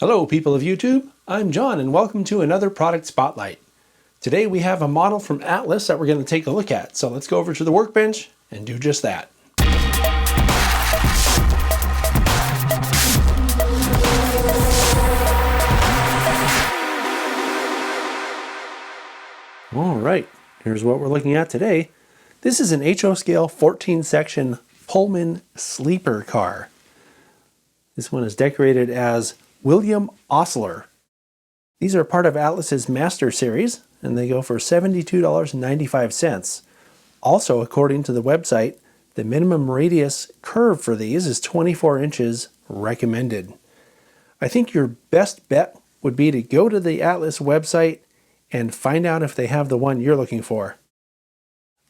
Hello people of YouTube, I'm John and welcome to another product spotlight. Today we have a model from Atlas that we're going to take a look at, so let's go over to the workbench and do just that. Alright, here's what we're looking at today. This is an HO scale 14 section Pullman sleeper car. This one is decorated as William Osler. These are part of Atlas's Master Series, and they go for $72.95. Also, according to the website, the minimum radius curve for these is 24 inches recommended. I think your best bet would be to go to the Atlas website and find out if they have the one you're looking for.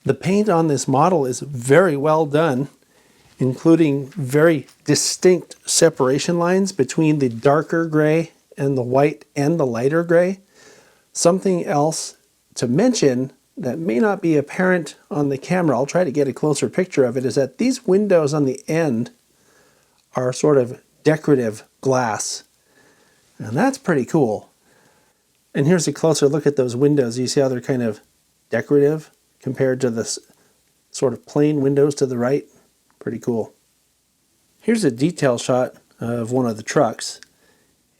The paint on this model is very well done, including very distinct separation lines between the darker gray and the white and the lighter gray. Something else to mention that may not be apparent on the camera, I'll try to get a closer picture of it, is that these windows on the end are sort of decorative glass. And that's pretty cool. And here's a closer look at those windows. You see how they're kind of decorative compared to the sort of plain windows to the right? Pretty cool. Here's a detail shot of one of the trucks,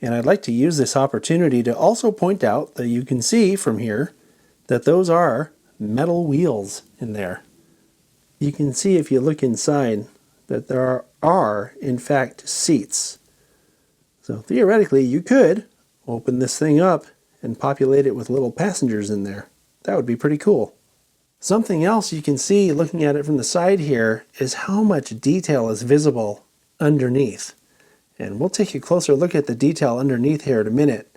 and I'd like to use this opportunity to also point out that you can see from here that those are metal wheels in there. You can see if you look inside that there are in fact seats. So theoretically you could open this thing up and populate it with little passengers in there. That would be pretty cool. Something else you can see looking at it from the side here is how much detail is visible underneath. And we'll take a closer look at the detail underneath here in a minute.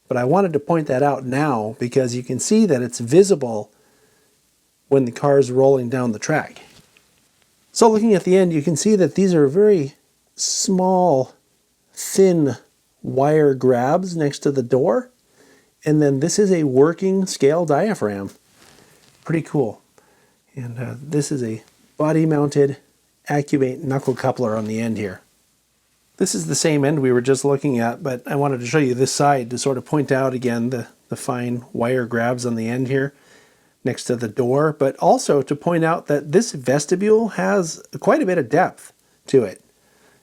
But I wanted to point that out now because you can see that it's visible when the car is rolling down the track. So looking at the end, you can see that these are very small, thin wire grabs next to the door. And then this is a working scale diaphragm. Pretty cool. And this is a body-mounted Accumate knuckle coupler on the end here. This is the same end we were just looking at, but I wanted to show you this side to sort of point out again the fine wire grabs on the end here next to the door, but also to point out that this vestibule has quite a bit of depth to it.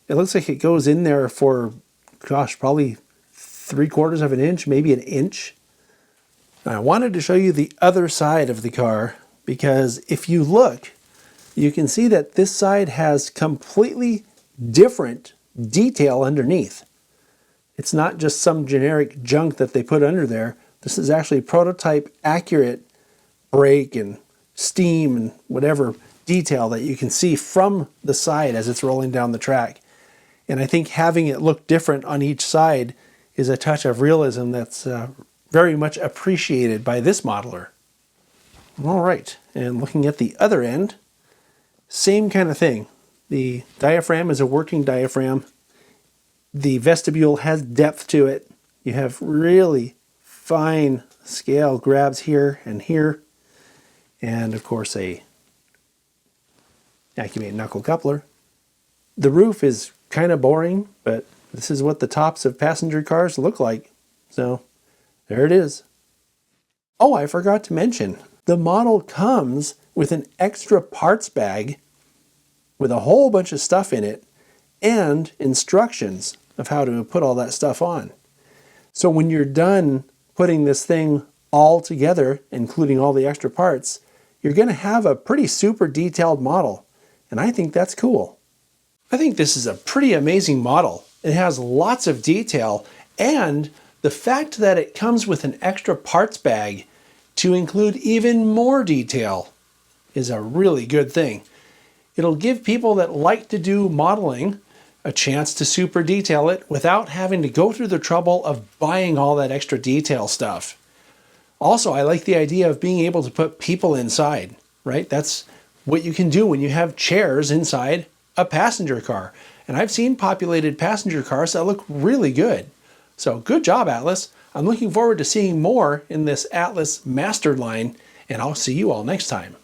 It looks like it goes in there for, gosh, probably 3/4 of an inch, maybe an inch. I wanted to show you the other side of the car because if you look, you can see that this side has completely different detail underneath. It's not just some generic junk that they put under there. This is actually prototype accurate brake and steam and whatever detail that you can see from the side as it's rolling down the track. And I think having it look different on each side is a touch of realism that's very much appreciated by this modeler. All right, and looking at the other end, same kind of thing. The diaphragm is a working diaphragm. The vestibule has depth to it. You have really fine scale grabs here and here. And of course a Accumate knuckle coupler. The roof is kind of boring, but this is what the tops of passenger cars look like. So there it is. Oh, I forgot to mention, the model comes with an extra parts bag with a whole bunch of stuff in it and instructions of how to put all that stuff on. So when you're done putting this thing all together, including all the extra parts, you're going to have a pretty super detailed model. And I think that's cool. I think this is a pretty amazing model. It has lots of detail, and the fact that it comes with an extra parts bag to include even more detail is a really good thing. It'll give people that like to do modeling a chance to super detail it without having to go through the trouble of buying all that extra detail stuff. Also, I like the idea of being able to put people inside, right? That's what you can do when you have chairs inside a passenger car. And I've seen populated passenger cars that look really good. So good job, Atlas. I'm looking forward to seeing more in this Atlas Master line, and I'll see you all next time.